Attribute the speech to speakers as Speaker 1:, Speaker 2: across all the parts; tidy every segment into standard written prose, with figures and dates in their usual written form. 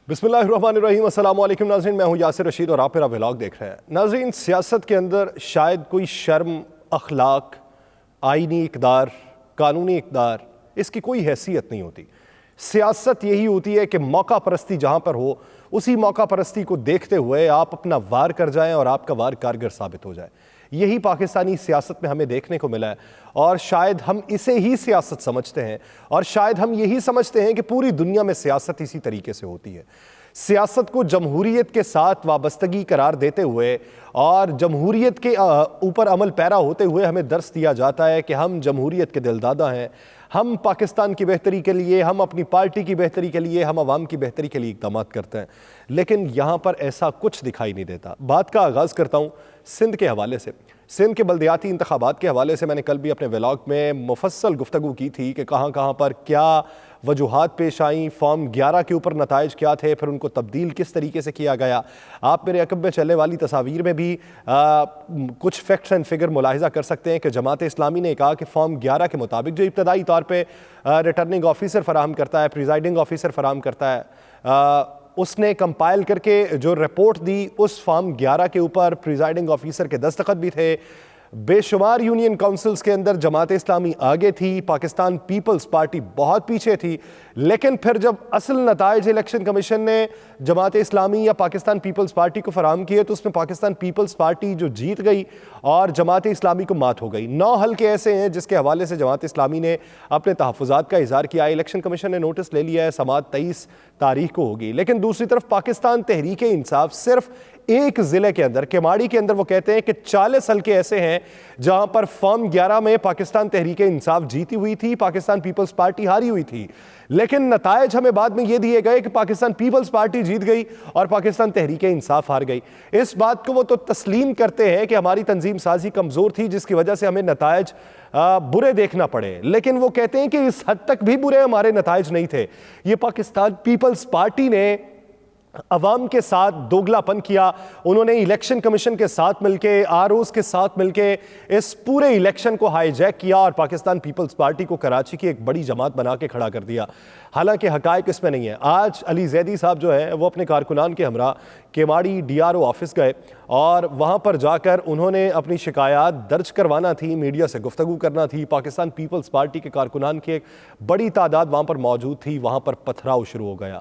Speaker 1: बिस्मिल्लाहिर्रहमानिर्रहीम, अस्सलाम वालेकुम नाज़रीन। मैं हूँ यासिर रशीद और आप मेरा व्लॉग देख रहे हैं। नाज़रीन, सियासत के अंदर शायद कोई शर्म, अखलाक, आईनी इक़दार, कानूनी इक़दार, इसकी कोई हैसियत नहीं होती। सियासत यही होती है कि मौका परस्ती जहाँ पर हो, उसी मौका परस्ती को देखते हुए आप अपना वार कर जाएं और आपका वार कारगर साबित हो जाए। यही पाकिस्तानी सियासत में हमें देखने को मिला है और शायद हम इसे ही सियासत समझते हैं और शायद हम यही समझते हैं कि पूरी दुनिया में सियासत इसी तरीके से होती है। सियासत को जमहूरियत के साथ वाबस्तगी करार देते हुए और जमहूरियत के ऊपर अमल पैरा होते हुए हमें दर्स दिया जाता है कि हम जमहूरियत के दिलदादा हैं, हम पाकिस्तान की बेहतरी के लिए, हम अपनी पार्टी की बेहतरी के लिए, हम अवाम की बेहतरी के लिए इक़दाम करते हैं। लेकिन यहाँ पर ऐसा कुछ दिखाई नहीं देता। बात का आगाज़ करता हूँ सिंध के हवाले से। सिंध के बल्दियाती इंतखाबात के हवाले से मैंने कल भी अपने व्लॉग में मुफस्सल गुफ्तगू की थी कि कहाँ कहाँ पर क्या वजूहात पेश आई, फॉर्म 11 के ऊपर नताइज क्या थे, फिर उनको तब्दील किस तरीके से किया गया। आप मेरे अकब में चलने वाली तस्वीर में भी कुछ फैक्ट्स एंड फिगर मुलाहिजा कर सकते हैं कि जमात इस्लामी ने कहा कि फॉर्म 11 के मुताबिक जो इब्तदाई तौर पर रिटर्निंग ऑफिसर फराहम करता है, प्रिजाइडिंग ऑफिसर फराहम करता है, उसने कंपाइल करके जो रिपोर्ट दी उस फॉर्म 11 के ऊपर प्रिजाइडिंग ऑफिसर के दस्तखत भी थे। बेशुमार यूनियन काउंसिल्स के अंदर जमात इस्लामी आगे थी, पाकिस्तान पीपल्स पार्टी बहुत पीछे थी। लेकिन फिर जब असल नताइज इलेक्शन कमीशन ने जमात इस्लामी या पाकिस्तान पीपल्स पार्टी को फराहम किए तो उसमें पाकिस्तान पीपल्स पार्टी जो जीत गई और जमात इस्लामी को मात हो गई। 9 हल्के ऐसे हैं जिसके हवाले से जमात इस्लामी ने अपने तहफ़्फ़ुज़ात का इज़हार किया। इलेक्शन कमीशन ने नोटिस ले लिया है, समाअत 23 तारीख को होगी। लेकिन दूसरी तरफ पाकिस्तान तहरीक इंसाफ सिर्फ एक ज़िले के अंदर, केमाड़ी के अंदर, वो कहते हैं कि 40 हल्के ऐसे हैं जहां पर फॉर्म 11 में पाकिस्तान तहरीक इंसाफ जीती हुई थी, पाकिस्तान पीपल्स पार्टी हारी हुई थी। लेकिन नतायज हमें बाद में ये दिए गए कि पाकिस्तान पीपल्स पार्टी जीत गई और पाकिस्तान तहरीक इंसाफ हार गई। इस बात को वो तो तस्लीम करते हैं कि हमारी तंजीम साजी कमज़ोर थी जिसकी वजह से हमें नतायज बुरे देखना पड़े। लेकिन वो कहते हैं कि इस हद तक भी बुरे हमारे नतायज नहीं थे। ये पाकिस्तान पीपल्स पार्टी ने अवाम के साथ दोगलापन किया। उन्होंने इलेक्शन कमीशन के साथ मिलके, आरओज़ के साथ मिलके इस पूरे इलेक्शन को हाईजैक किया और पाकिस्तान पीपल्स पार्टी को कराची की एक बड़ी जमात बना के खड़ा कर दिया। हालांकि हकायक इसमें नहीं है। आज अली जैदी साहब जो है वो अपने कारकुनान के हमरा केमाड़ी DRO ऑफिस गए और वहाँ पर जाकर उन्होंने अपनी शिकायत दर्ज करवाना थी, मीडिया से गुफ्तगू करना थी। पाकिस्तान पीपल्स पार्टी के कारकुनान की एक बड़ी तादाद वहाँ पर मौजूद थी। वहाँ पर पथराव शुरू हो गया।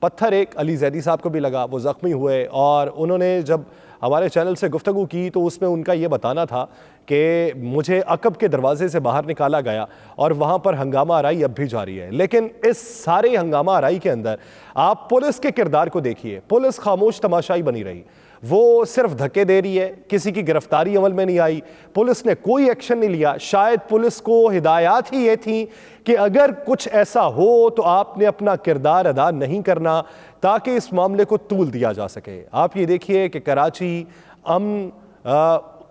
Speaker 1: पत्थर एक अली जैदी साहब को भी लगा, वो ज़ख्मी हुए और उन्होंने जब हमारे चैनल से गुफ्तगू की तो उसमें उनका ये बताना था कि मुझे अकब के दरवाजे से बाहर निकाला गया और वहाँ पर हंगामा आराई अब भी जारी है। लेकिन इस सारे हंगामा आराई के अंदर आप पुलिस के किरदार को देखिए। पुलिस खामोश तमाशाई बनी रही, वो सिर्फ धक्के दे रही है, किसी की गिरफ्तारी अमल में नहीं आई, पुलिस ने कोई एक्शन नहीं लिया। शायद पुलिस को हिदायत ही ये थी कि अगर कुछ ऐसा हो तो आपने अपना किरदार अदा नहीं करना ताकि इस मामले को तूल दिया जा सके। आप ये देखिए कि कराची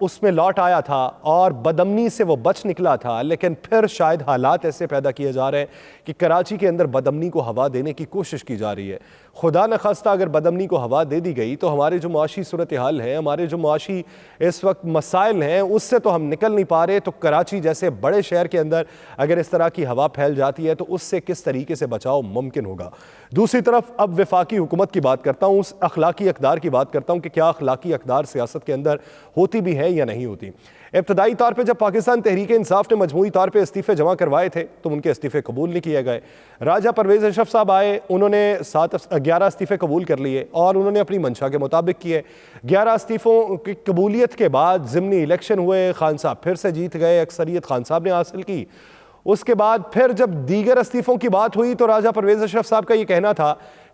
Speaker 1: उसमें लौट आया था और बदअमनी से वो बच निकला था। लेकिन फिर शायद हालात ऐसे पैदा किए जा रहे हैं कि कराची के अंदर बदअमनी को हवा देने की कोशिश की जा रही है। खुदा न खास्ता अगर बदअमनी को हवा दे दी गई तो हमारे जो मुआशी सूरत हाल है, हमारे जो मुआशी इस वक्त मसाइल हैं, उससे तो हम निकल नहीं पा रहे। तो कराची जैसे बड़े शहर के अंदर अगर इस तरह की हवा फैल जाती है तो उससे किस तरीके से बचाव मुमकिन होगा। दूसरी तरफ अब वफाकी हुकूमत की बात करता हूँ, उस अखलाकी अक़दार की बात करता हूँ कि क्या अखलाकी अक़दार सियासत के अंदर होती भी है या नहीं होती। इब्तदाई तौर पे जब पाकिस्तान तहरीक इंसाफ ने मजमूई तौर पे इस्तीफ़े जमा करवाए थे तो उनके इस्तीफ़े कबूल नहीं किए गए। राजा परवेज़ अशरफ साहब आए, उन्होंने 11 इस्तीफ़े कबूल कर लिए और उन्होंने अपनी मंशा के मुताबिक किए। 11 इस्तीफ़ों की कबूलियत के बाद ज़िमनी इलेक्शन हुए, खान साहब फिर से जीत गए, अक्सरियत खान साहब ने हासिल की। उसके बाद फिर जब दीगर इस्तीफ़ों की बात हुई तो राजा परवेज़ अशरफ साहब का ये कहना था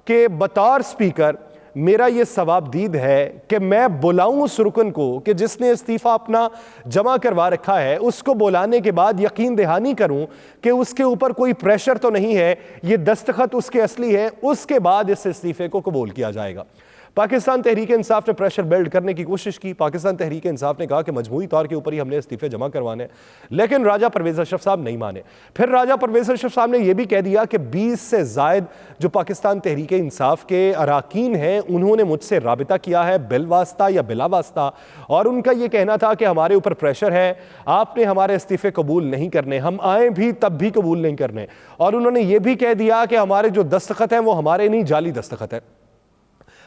Speaker 1: कि बतौर स्पीकर मेरा ये सवाबदीद है कि मैं बुलाऊं उस रुकन को कि जिसने इस्तीफ़ा अपना जमा करवा रखा है, उसको बुलाने के बाद यकीन दहानी करूं कि उसके ऊपर कोई प्रेशर तो नहीं है, ये दस्तखत उसके असली है, उसके बाद इस इस्तीफ़े को कबूल किया जाएगा। पाकिस्तान तहरीक इंसाफ ने प्रेशर बिल्ड करने की कोशिश की। पाकिस्तान तहरीक इंसाफ ने कहा कि मजमूई तौर के ऊपर ही हमने इस्तीफे जमा करवाने, लेकिन राजा परवेज़ अशरफ साहब नहीं माने। फिर राजा परवेज़ अशरफ साहब ने यह भी कह दिया कि 20 से ज़ायद जो पाकिस्तान तहरीक इंसाफ के अराकीन हैं उन्होंने मुझसे राबिता किया है बिलवास्ता या बिला वास्ता, और उनका यह कहना था कि हमारे ऊपर प्रेशर है, आपने हमारे इस्तीफे कबूल नहीं करने, हम आए भी तब भी कबूल नहीं करने। और उन्होंने यह भी कह दिया कि हमारे जो दस्तखत हैं वो हमारे नहीं, जाली दस्तखत है।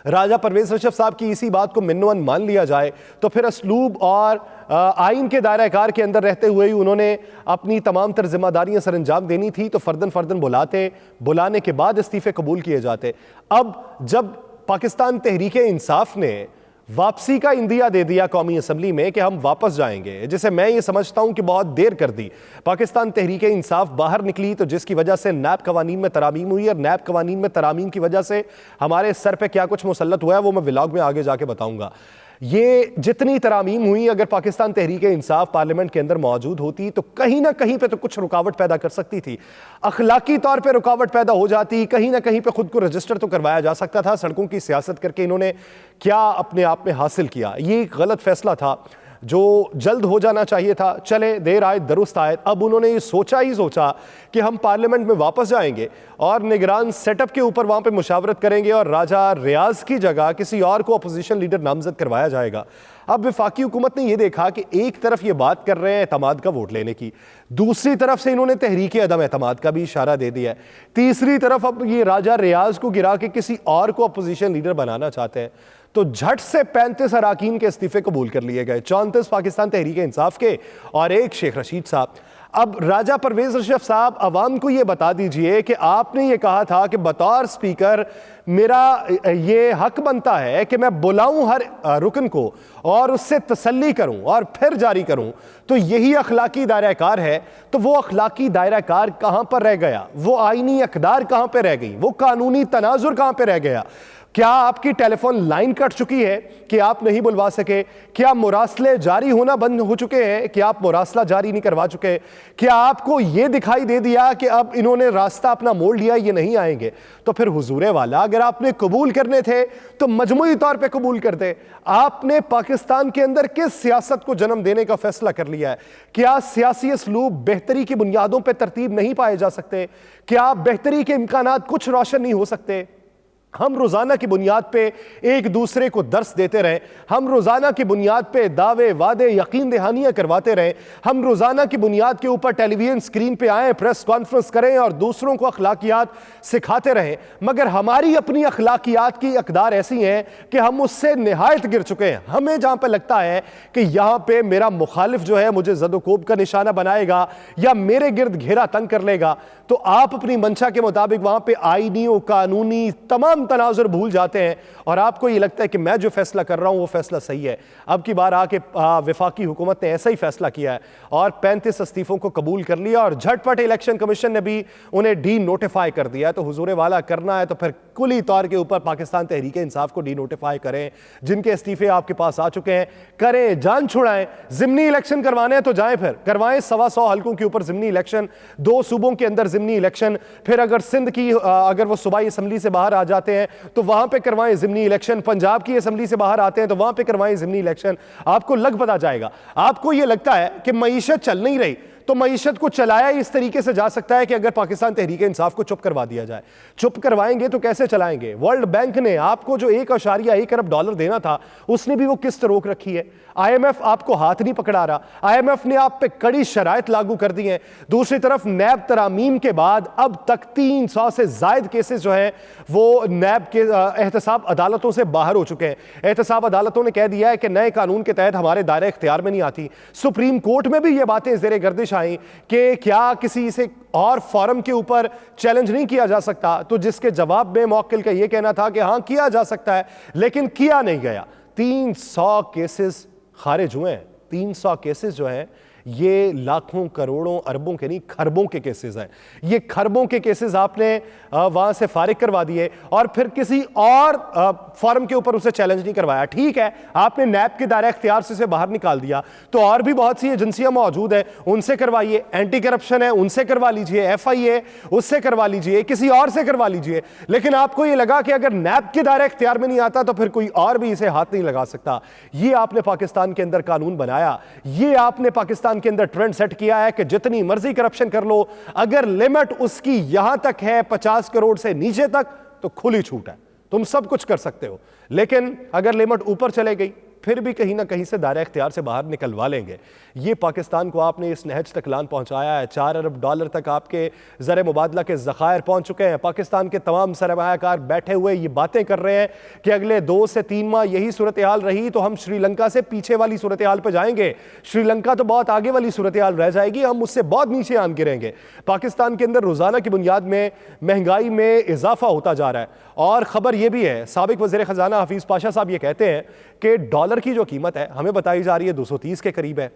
Speaker 1: राजा परवेज अशरफ साहब की इसी बात को मिन्नवन मान लिया जाए तो फिर असलूब और आइन के दायरा कार के अंदर रहते हुए ही उन्होंने अपनी तमाम तर जिम्मेदारियां सर अंजाम देनी थी, तो फर्दन फर्दन बुलाने के बाद इस्तीफे कबूल किए जाते। अब जब पाकिस्तान तहरीक इंसाफ ने वापसी का इंदिया दे दिया कौमी असम्बली में कि हम वापस जाएंगे, जिसे मैं ये समझता हूं कि बहुत देर कर दी, पाकिस्तान तहरीक इंसाफ बाहर निकली तो जिसकी वजह से नैब कवानीन में तरामीम हुई और नैब कवानीन में तरामीम की वजह से हमारे सर पे क्या कुछ मुसल्लत हुआ है वो मैं व्लॉग में आगे जाके बताऊंगा। ये जितनी तरामीम हुई, अगर पाकिस्तान तहरीक इंसाफ पार्लियामेंट के अंदर मौजूद होती तो कहीं ना कहीं पे तो कुछ रुकावट पैदा कर सकती थी, अखलाकी तौर पे रुकावट पैदा हो जाती, कहीं ना कहीं पे खुद को रजिस्टर तो करवाया जा सकता था। सड़कों की सियासत करके इन्होंने क्या अपने आप में हासिल किया, ये एक गलत फैसला था जो जल्द हो जाना चाहिए था। चले देर आए दुरुस्त आए। अब उन्होंने ये सोचा कि हम पार्लियामेंट में वापस जाएंगे और निगरान सेटअप के ऊपर वहां पे मुशावरत करेंगे और राजा रियाज की जगह किसी और को अपोजिशन लीडर नामजद करवाया जाएगा। अब वफाकी हुकूमत ने यह देखा कि एक तरफ ये बात कर रहे हैं एतमाद का वोट लेने की, दूसरी तरफ से इन्होंने तहरीक अदम एतमाद का भी इशारा दे दिया है, तीसरी तरफ अब ये राजा रियाज को गिरा के किसी और को अपोजिशन लीडर बनाना चाहते हैं। तो झट से 35 अराकीन के इस्तीफे कबूल कर लिए गए, 34 पाकिस्तान तहरीक इंसाफ के और 1 शेख रशीद साहब। अब राजा परवेज अशरफ साहब अवाम को यह बता दीजिए कि आपने ये कहा था कि बतौर स्पीकर मेरा ये हक बनता है कि मैं बुलाऊं हर रुकन को और उससे तसल्ली करूं और फिर जारी करूं, तो यही अखलाकी दायरा कार है। तो वो अखलाकी दायरा कार कहां पर रह गया, वो आईनी अकदार कहां पर रह गई, वो कानूनी तनाजुर कहां पर रह गया? क्या आपकी टेलीफोन लाइन कट चुकी है कि आप नहीं बुलवा सके? क्या मुरासले जारी होना बंद हो चुके हैं कि आप मुरासला जारी नहीं करवा चुके? क्या आपको यह दिखाई दे दिया कि अब इन्होंने रास्ता अपना मोड़ लिया, ये नहीं आएंगे? तो फिर हुजूरे वाला, अगर आपने कबूल करने थे तो मजमूई तौर पे कबूल करते। आपने पाकिस्तान के अंदर किस सियासत को जन्म देने का फैसला कर लिया है? क्या सियासी असलूब बेहतरी की बुनियादों पर तरतीब नहीं पाए जा सकते? क्या बेहतरी के इम्कानात कुछ रोशन नहीं हो सकते? हम रोजाना की बुनियाद पे एक दूसरे को दर्स देते रहे, हम रोजाना की बुनियाद पे दावे वादे यकीन दहानियां करवाते रहे, हम रोजाना की बुनियाद के ऊपर टेलीविजन स्क्रीन पे आए, प्रेस कॉन्फ्रेंस करें और दूसरों को अखलाकियात सिखाते रहे, मगर हमारी अपनी अखलाकियात की अकदार ऐसी हैं कि हम उससे निहायत गिर चुके हैं। हमें जहां पे लगता है कि यहां पे मेरा मुखालिफ जो है मुझे ज़द-ओ-कोब का निशाना बनाएगा या मेरे गिर्द घेरा तंग कर लेगा, तो आप अपनी मंशा के मुताबिक वहां पे आईनी और कानूनी तमाम तनाजुर भूल जाते हैं और आपको ये लगता है कि मैं जो फैसला कर रहा हूं वो फैसला सही है। अब की बार आके वफाकी हुकूमत ने ऐसा ही फैसला किया है और 35 इस्तीफों को कबूल कर लिया और झटपट इलेक्शन कमीशन ने भी उन्हें डी नोटिफाई कर दिया। तो हुजूरे वाला करना है तो फिर कुली तौर के ऊपर पाकिस्तान तहरीक इंसाफ को डी नोटिफाई करें। जिनके इस्तीफे आपके पास आ चुके हैं करें, जान छुड़ाएं। जिमनी इलेक्शन करवाने हैं तो जाएं, फिर करवाएं 125 हल्कों के ऊपर जिमनी इलेक्शन, 2 सूबों के अंदर जिमनी इलेक्शन। फिर अगर सिंध की अगर वो सूबाई असम्बली से बाहर आ जाते हैं तो वहां पे करवाएं जिमनी इलेक्शन, पंजाब की असेंबली से बाहर आते हैं तो वहां पे करवाएं जिमनी इलेक्शन। आपको लग पता जाएगा। आपको यह लगता है कि मईशत चल नहीं रही, तो मईशत को चलाया इस तरीके से जा सकता है कि अगर पाकिस्तान तहरीक इंसाफ को चुप करवा दिया जाए। चुप करवाएंगे तो कैसे चलाएंगे? वर्ल्ड बैंक ने आपको जो $1.1 अरब देना था उसने भी वो किस्त रोक रखी है। IMF आपको हाथ नहीं पकड़ा रहा। IMF ने आप पे कड़ी शराइत लागू कर दी हैं। दूसरी तरफ नैब तरामीम के बाद अब तक 300 से जायद केसेस जो हैं वो नैब के एहतसाब अदालतों से बाहर हो चुके हैं। एहतसाब अदालतों ने कह दिया है कि नए कानून के तहत हमारे दायरे इख्तियार में नहीं आती। सुप्रीम कोर्ट में भी ये बातें ज़ेरे गर्दिश आई कि क्या किसी से और फॉरम के ऊपर चैलेंज नहीं किया जा सकता, तो जिसके जवाब में मौक्किल का यह कहना था कि हां किया जा सकता है, लेकिन किया नहीं गया। 300 केसेस खारिज हुए हैं। 300 केसेस जो हैं ये लाखों करोड़ों अरबों के नहीं खरबों के केसेस हैं। ये खरबों के केसेस आपने वहां से फारिग करवा दिए और फिर किसी और फॉरम के ऊपर उसे चैलेंज नहीं करवाया। ठीक है, आपने नैब के दायरा इख्तियार से बाहर निकाल दिया, तो और भी बहुत सी एजेंसियां मौजूद है, उनसे करवाइए। एंटी करप्शन है, उनसे करवा लीजिए। FIA उससे करवा लीजिए, किसी और से करवा लीजिए। लेकिन आपको यह लगा कि अगर नैब के दायरा इख्तियार में नहीं आता तो फिर कोई और भी इसे हाथ नहीं लगा सकता। ये आपने पाकिस्तान के अंदर कानून बनाया, ये आपने पाकिस्तान के अंदर ट्रेंड सेट किया है कि जितनी मर्जी करप्शन कर लो, अगर लिमिट उसकी यहां तक है 50 करोड़ से नीचे तक तो खुली छूट है, तुम सब कुछ कर सकते हो। लेकिन अगर लिमिट ऊपर चले गई फिर भी कहीं ना कहीं से दायरा इख्तियार से बाहर निकलवा लेंगे। ये पाकिस्तान को आपने इस नहज तक लान पहुंचाया है, $4 अरब तक आपके ज़र मुबादला के ज़खायर पहुंच चुके हैं। पाकिस्तान के तमाम सरमायाकार बैठे हुए ये बातें कर रहे हैं कि अगले 2 से 3 माह यही सूरत हाल रही तो हम श्रीलंका से पीछे वाली सूरत हाल पर जाएंगे, श्रीलंका तो बहुत आगे वाली सूरत हाल रह जाएगी, हम उससे बहुत नीचे आन गिरेंगे। पाकिस्तान के अंदर रोज़ाना की बुनियाद में महंगाई में इजाफा होता जा रहा है। और ख़बर यह भी है, साबिक वज़ीर ख़जाना हफीज़ पाशा साहब ये कहते हैं कि डॉलर की जो कीमत है हमें बताई जा रही है 230 के करीब है,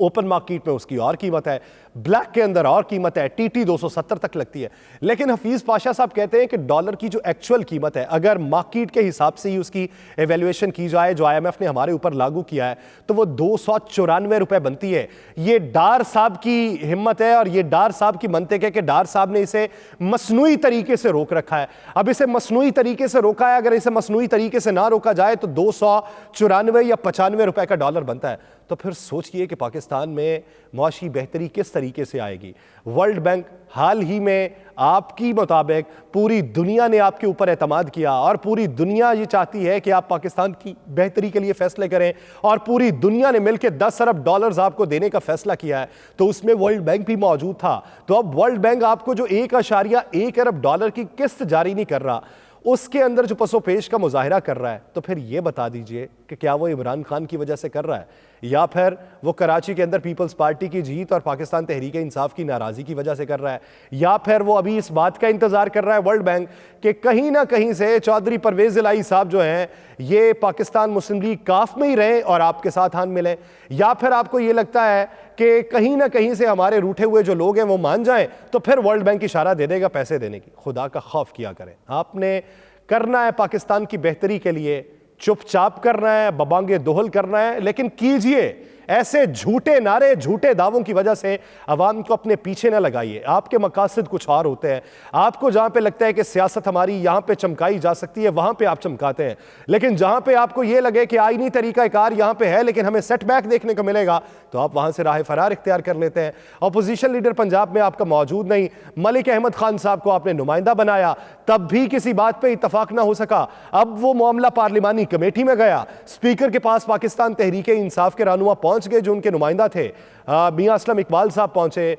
Speaker 1: ओपन मार्केट में उसकी और कीमत है, ब्लैक के अंदर और कीमत है, टीटी 270 तक लगती है। लेकिन हफीज़ पाशा साहब कहते हैं कि डॉलर की जो एक्चुअल कीमत है, अगर मार्केट के हिसाब से ही उसकी एवेल्युएशन की जाए जो IMF ने हमारे ऊपर लागू किया है, तो वो 294 रुपए बनती है। ये डार साहब की हिम्मत है और ये डार साहब की मंतिक है कि डार साहब ने इसे मसनूई तरीके से रोक रखा है। अब इसे मसनूई तरीके से रोका है, अगर इसे मसनूई तरीके से ना रोका जाए तो 294 या 95 रुपए का डॉलर बनता है। तो फिर सोचिए कि पाकिस्तान में मुआशी बेहतरी किस तरीके से आएगी। वर्ल्ड बैंक हाल ही में आपकी मुताबिक पूरी दुनिया ने आपके ऊपर एतमाद किया और पूरी दुनिया ये चाहती है कि आप पाकिस्तान की बेहतरी के लिए फैसले करें और पूरी दुनिया ने मिलकर $10 अरब आपको देने का फैसला किया है, तो उसमें वर्ल्ड बैंक भी मौजूद था। तो अब वर्ल्ड बैंक आपको जो $1.1 अरब की किस्त जारी नहीं कर रहा, उसके अंदर जो पसोपेश का मुजाहिरा कर रहा है, तो फिर यह बता दीजिए कि क्या वो इमरान खान की वजह से कर रहा है या फिर वो कराची के अंदर पीपल्स पार्टी की जीत और पाकिस्तान तहरीक इंसाफ की नाराज़गी की वजह से कर रहा है, या फिर वो अभी इस बात का इंतज़ार कर रहा है वर्ल्ड बैंक कि कहीं ना कहीं से चौधरी परवेज़ इलाही साहब जो हैं ये पाकिस्तान मुस्लिम लीग काफ में ही रहे और आपके साथ हाथ मिले, या फिर आपको ये लगता है कि कहीं ना कहीं से हमारे रूठे हुए जो लोग हैं वो मान जाएं तो फिर वर्ल्ड बैंक इशारा दे देगा पैसे देने की। खुदा का खौफ किया करें। आपने करना है पाकिस्तान की बेहतरी के लिए, चुपचाप करना है, बबांगे दोहल करना है, लेकिन कीजिए ऐसे झूठे नारे झूठे दावों की वजह से अवाम को अपने पीछे न लगाइए। आपके मकासद कुछ और होते हैं। आपको जहां पे लगता है कि सियासत हमारी यहां पे चमकाई जा सकती है वहां पे आप चमकाते हैं, लेकिन जहां पे आपको यह लगे कि आईनी तरीकाकार यहां पे है लेकिन हमें सेटबैक देखने को मिलेगा तो आप वहां से राह फरार इख्तियार कर लेते हैं। अपोजिशन लीडर पंजाब में आपका मौजूद नहीं, मलिक अहमद खान साहब को आपने नुमाइंदा बनाया, तब भी किसी बात पर इतफाक ना हो सका। अब वो मामला पार्लिमानी कमेटी में गया, स्पीकर के पास पाकिस्तान तहरीक इंसाफ के रहनुमा पहुंच गए जो उनके नुमाइंदा थे, मियां असलम इकबाल साहब पहुंचे,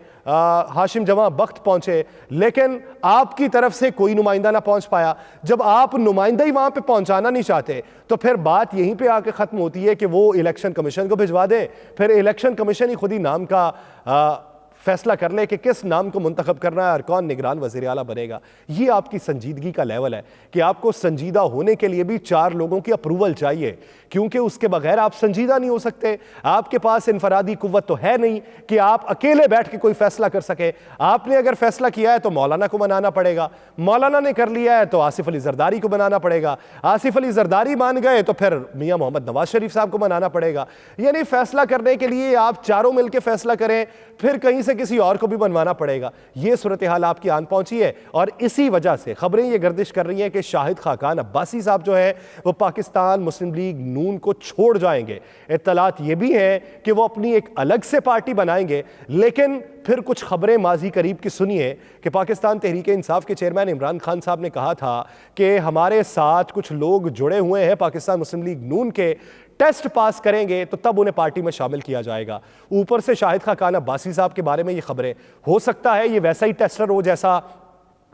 Speaker 1: हाशिम जमा बख्त पहुंचे, लेकिन आपकी तरफ से कोई नुमाइंदा ना पहुंच पाया। जब आप नुमाइंदा ही वहां पे पहुंचाना नहीं चाहते तो फिर बात यहीं पे आके खत्म होती है कि वो इलेक्शन कमीशन को भिजवा दे, फिर इलेक्शन कमीशन ही खुद ही नाम का फैसला कर ले कि किस नाम को मुंतखब करना है और कौन निगरान वज़ीर आला बनेगा। ये आपकी संजीदगी का लेवल है कि आपको संजीदा होने के लिए भी 4 लोगों की अप्रूवल चाहिए, क्योंकि उसके बगैर आप संजीदा नहीं हो सकते। आपके पास इनफरादी कुव्वत तो है नहीं कि आप अकेले बैठ के कोई फैसला कर सके। आपने अगर फैसला किया है तो मौलाना को मनाना पड़ेगा, मौलाना ने कर लिया है तो आसिफ अली जरदारी को मनाना पड़ेगा, आसिफ अली जरदारी मान गए तो फिर मियां मोहम्मद नवाज शरीफ साहब को मनाना पड़ेगा। यानी फैसला करने के लिए आप चारों मिलकर फैसला करें, फिर कहीं से किसी और को भी बनवाना पड़ेगा। यह सूरत हाल आपकी आन पहुंची है और इसी वजह से खबरें ये गर्दिश कर रही हैं कि शाहिद खाकान अब्बासी साहब जो है वो पाकिस्तान मुस्लिम लीग नून को छोड़ जाएंगे। इत्तलात ये भी है कि वो अपनी एक अलग से पार्टी बनाएंगे, लेकिन फिर कुछ खबरें माजी करीब की सुनिए कि पाकिस्तान तहरीक इंसाफ के चेयरमैन इमरान खान साहब ने कहा था कि हमारे साथ कुछ लोग जुड़े हुए हैं पाकिस्तान मुस्लिम लीग नून के, टेस्ट पास करेंगे तो तब उन्हें पार्टी में शामिल किया जाएगा। ऊपर से शाहिद खाकान अब्बासी साहब के बारे में ये खबरें, हो सकता है ये वैसा ही टेस्टर हो जैसा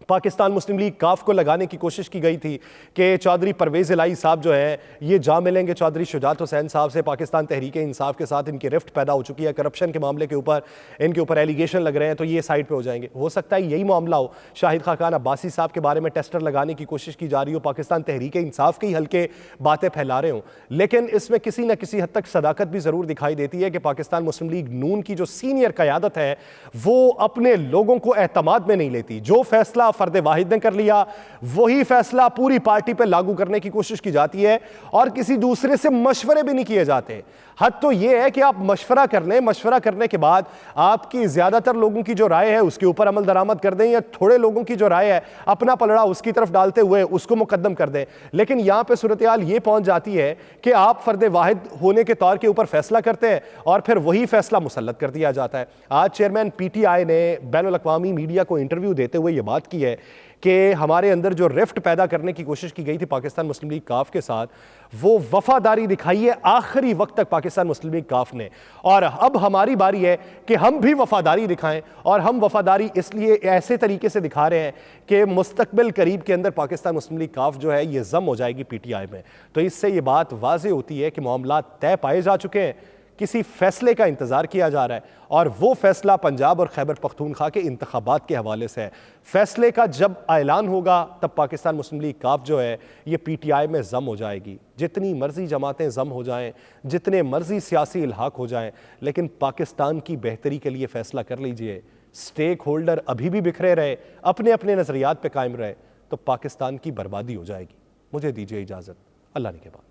Speaker 1: पाकिस्तान मुस्लिम लीग काफ को लगाने की कोशिश की गई थी कि चौधरी परवेज़ इलाही साहब जो है ये जा मिलेंगे चौधरी शुजात हुसैन साहब से, पाकिस्तान तहरीक इंसाफ के साथ इनकी रिफ्ट पैदा हो चुकी है, करप्शन के मामले के ऊपर इनके ऊपर एलिगेशन लग रहे हैं तो ये साइड पे हो जाएंगे। हो सकता है यही मामला हो, शाहिद खाकान अब्बासी साहब के बारे में टेस्टर लगाने की कोशिश की जा रही हो, पाकिस्तान तहरीक इंसाफ के ही हल्के बातें फैला रहे हों, लेकिन इसमें किसी न किसी हद तक सदाकत भी ज़रूर दिखाई देती है कि पाकिस्तान मुस्लिम लीग नून की जो सीनियर क़यादत है वो अपने लोगों को एतमाद में नहीं लेती। जो फैसला फर्द वाहिद ने कर लिया वही फैसला पूरी पार्टी पर लागू करने की कोशिश की जाती है और किसी दूसरे से मशवरे भी नहीं किए जाते। हद तो यह है कि आप मशवरा कर लें, मशवरा करने के बाद आपकी ज्यादातर लोगों की जो राय है उसके ऊपर अमल दरामद कर दें, या थोड़े लोगों की जो राय है अपना पलड़ा उसकी तरफ डालते हुए उसको मुकद्दम कर दें। लेकिन यहां पे सूरत हाल ये पहुंच जाती है कि आप फर्द वाहिद होने के तौर के ऊपर फैसला करते हैं और फिर वही फैसला मुसल्लत कर दिया जाता है। आज चेयरमैन PTI ने बैनुल अक़वामी मीडिया को इंटरव्यू देते हुए यह बात की है कि हमारे अंदर जो रिफ्ट पैदा करने की कोशिश की गई थी पाकिस्तान मुस्लिम लीग काफ के साथ, वो वफादारी दिखाई है आखिरी वक्त तक पाकिस्तान मुस्लिम लीग काफ ने। और अब हमारी बारी है कि हम भी वफादारी दिखाएं, और हम वफादारी इसलिए ऐसे तरीके से दिखा रहे हैं कि मुस्तकबिल करीब के अंदर पाकिस्तान मुस्लिम लीग काफ जो है ये जम हो जाएगी पीटीआई में। तो इससे ये बात वाज़ेह होती है कि मामला तय पाए जा चुके हैं, किसी फैसले का इंतजार किया जा रहा है, और वो फैसला पंजाब और खैबर पख्तूनख्वा के इंतखाबात के हवाले से है। फैसले का जब ऐलान होगा तब पाकिस्तान मुस्लिम लीग काफ जो है ये पीटीआई में जम हो जाएगी। जितनी मर्जी जमातें जम हो जाएं, जितने मर्जी सियासी इल्हाक हो जाएं, लेकिन पाकिस्तान की बेहतरी के लिए फैसला कर लीजिए। स्टेक होल्डर अभी भी बिखरे रहे, अपने अपने नजरियात पे कायम रहे, तो पाकिस्तान की बर्बादी हो जाएगी। मुझे दीजिए इजाजत, अल्लाह ने के बाद।